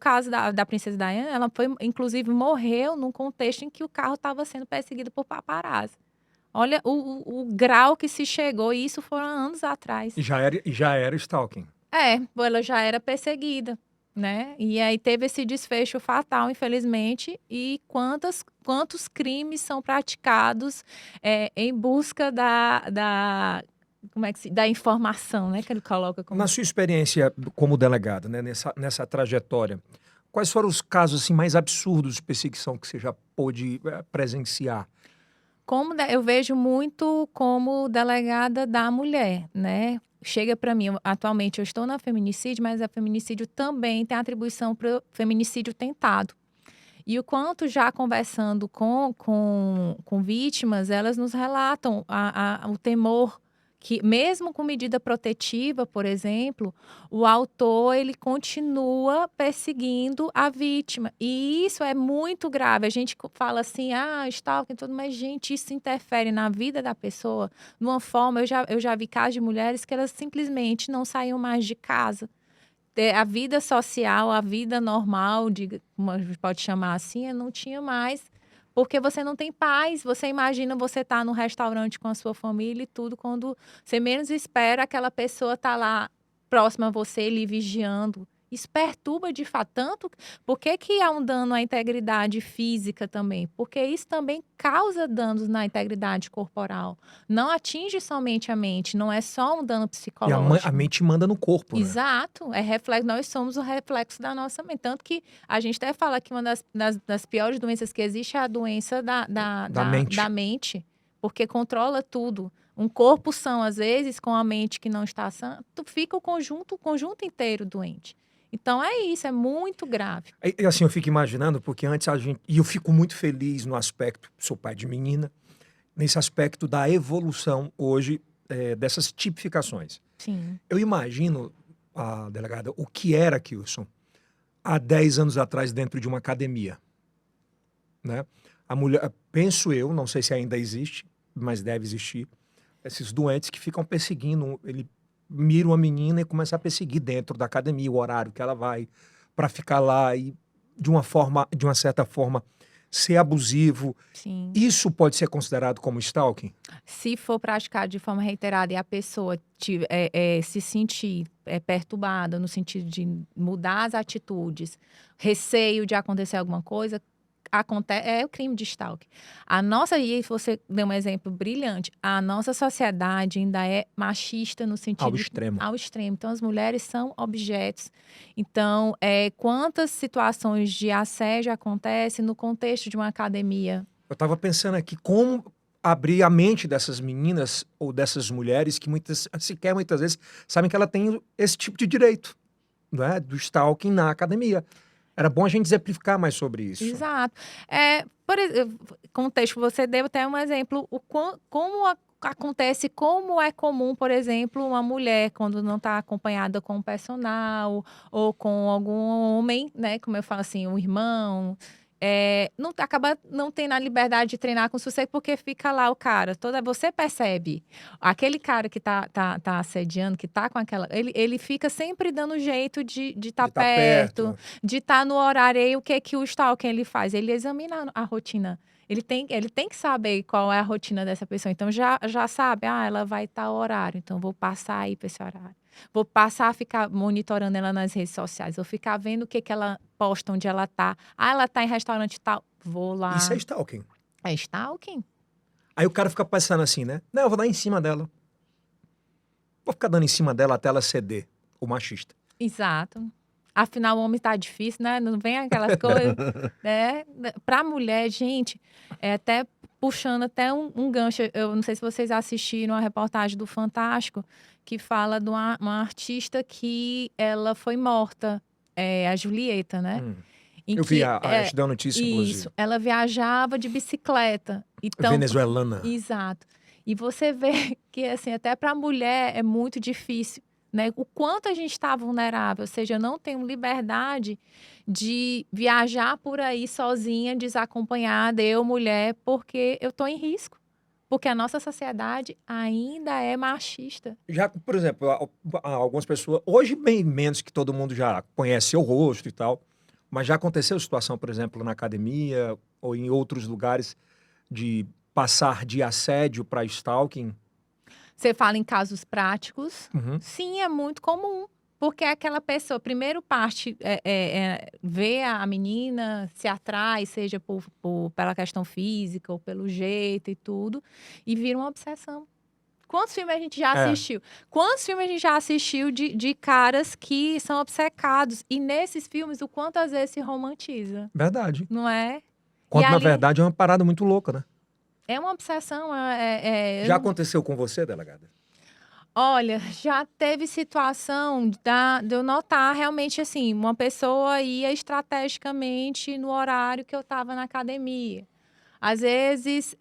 caso da Princesa Diana, ela foi, inclusive, morreu num contexto em que o carro estava sendo perseguido por paparazzi. Olha o grau que se chegou, e isso foram anos atrás. E já era stalking. Ela já era perseguida, né? E aí teve esse desfecho fatal, infelizmente. E quantos crimes são praticados em busca da informação, né? Que ele coloca como. Na sua experiência como delegada, né, nessa trajetória, quais foram os casos assim, mais absurdos de perseguição que você já pôde presenciar? Eu vejo muito como delegada da mulher, né? Chega para mim, atualmente eu estou na feminicídio, mas a feminicídio também tem atribuição para o feminicídio tentado. E o quanto já conversando com vítimas, elas nos relatam o temor que, mesmo com medida protetiva, por exemplo, o autor ele continua perseguindo a vítima. E isso é muito grave. A gente fala assim, stalking, tudo, mas, gente, isso interfere na vida da pessoa de uma forma. Eu já vi casos de mulheres que elas simplesmente não saíam mais de casa. A vida social, a vida normal, como a gente pode chamar assim, não tinha mais, porque você não tem paz. Você imagina você estar no restaurante com a sua família e tudo, quando você menos espera, aquela pessoa tá lá próxima a você, lhe vigiando. Isso perturba de fato tanto. Por que que há um dano à integridade física também? Porque isso também causa danos na integridade corporal. Não atinge somente a mente, não é só um dano E a psicológico. mente manda no corpo, né? Exato, nós somos o reflexo da nossa mente. Tanto que a gente até fala que uma das piores doenças que existe é a doença Da mente. da mente, porque controla tudo. Um corpo são, às vezes, com a mente que não está sã, fica o conjunto inteiro doente. Então é isso, é muito grave. E assim, eu fico imaginando, porque antes a gente. E eu fico muito feliz no aspecto, sou pai de menina, nesse aspecto da evolução hoje dessas tipificações. Sim. Eu imagino, delegada, o que era, Kilson, há 10 anos atrás dentro de uma academia, né? A mulher, penso eu, não sei se ainda existe, mas deve existir, esses doentes que ficam perseguindo, ele mira uma menina e começa a perseguir dentro da academia, o horário que ela vai, para ficar lá e, de uma certa forma, ser abusivo. Sim. Isso pode ser considerado como stalking? Se for praticado de forma reiterada e a pessoa se sentir perturbada no sentido de mudar as atitudes, receio de acontecer alguma coisa, é o crime de stalking. E você deu um exemplo brilhante, a nossa sociedade ainda é machista no Ao sentido extremo. ao extremo. Então, as mulheres são objetos. Então, quantas situações de assédio acontecem no contexto de uma academia? Eu estava pensando aqui como abrir a mente dessas meninas ou dessas mulheres que muitas vezes sabem que ela tem esse tipo de direito, né, do stalking na academia. Era bom a gente exemplificar mais sobre isso. Exato. Por exemplo, contexto, você deu até um exemplo, acontece, como é comum, por exemplo, uma mulher, quando não está acompanhada com um personal ou com algum homem, né? Como eu falo assim, um irmão, acaba não tendo a liberdade de treinar com sossego, porque fica lá o cara. Você percebe, aquele cara que tá assediando, que tá com aquela. Ele fica sempre dando jeito de De estar estar perto, perto. de estar no horário. E o que que o stalker ele faz? Ele examina a rotina. Ele tem que saber qual é a rotina dessa pessoa. Então, já sabe, ela vai estar horário, então vou passar aí para esse horário. Vou passar a ficar monitorando ela nas redes sociais. Vou ficar vendo o que que ela posta, onde ela tá. Ela tá em restaurante tal. Vou Isso é lá. stalking. É stalking? Aí o cara fica pensando assim, né? Não, eu vou dar em cima dela. Vou ficar dando em cima dela até ela ceder, o machista. Exato. Afinal, o homem tá difícil, né? Não vem aquelas coisas, né? Pra mulher, gente, até puxando até um gancho. Eu não sei se vocês assistiram a reportagem do Fantástico, que fala de uma artista que ela foi morta, a Julieta, né? Em Eu vi que, a da notícia, inclusive. isso, ela viajava de bicicleta. Então, Venezuelana. exato. E você vê que, assim, até para a mulher é muito difícil, né? O quanto a gente está vulnerável, ou seja, eu não tenho liberdade de viajar por aí sozinha, desacompanhada, eu, mulher, porque eu estou em risco. Porque a nossa sociedade ainda é machista. Já, por exemplo, algumas pessoas, hoje bem menos que todo mundo já conhece seu rosto e tal, Mas já aconteceu situação, por exemplo, na academia ou em outros lugares de passar de assédio para stalking? Você fala em casos práticos? Uhum. Sim, é muito comum. Porque aquela pessoa, primeiro parte, vê a menina, se atrai, seja pela questão física ou pelo jeito e tudo, e vira uma obsessão. Quantos filmes a gente já É, assistiu? Quantos filmes a gente já assistiu de caras que são obcecados? E nesses filmes, o quanto às vezes se romantiza, verdade. não é? E Quando na ali verdade é uma parada muito louca, né? é uma obsessão. Eu Já não- aconteceu com você, delegada? Olha, já teve situação de eu notar realmente assim, uma pessoa ia estrategicamente no horário que eu estava na academia. Às vezes,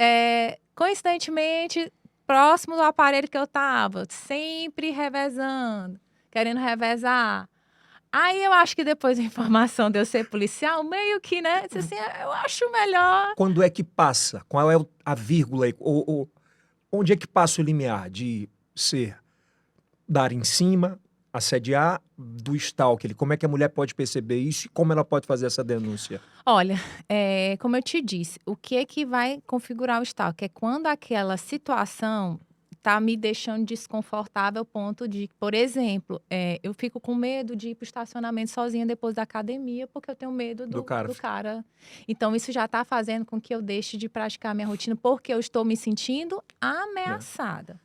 coincidentemente, próximo do aparelho que eu estava, sempre revezando, querendo revezar. Aí eu acho que depois da informação de eu ser policial, meio que, né? Disse assim, eu acho melhor. Quando é que passa? Qual é a vírgula aí? Onde é que passa o limiar de ser dar em cima, assediar, do stalker? Como é que a mulher pode perceber isso e como ela pode fazer essa denúncia? Olha, como eu te disse, o que é que vai configurar o stalker? É quando aquela situação tá me deixando desconfortável ao ponto de, por exemplo, eu fico com medo de ir para o estacionamento sozinha depois da academia, porque eu tenho medo Do cara. do cara. Então, isso já está fazendo com que eu deixe de praticar minha rotina, porque eu estou me sentindo Né? ameaçada.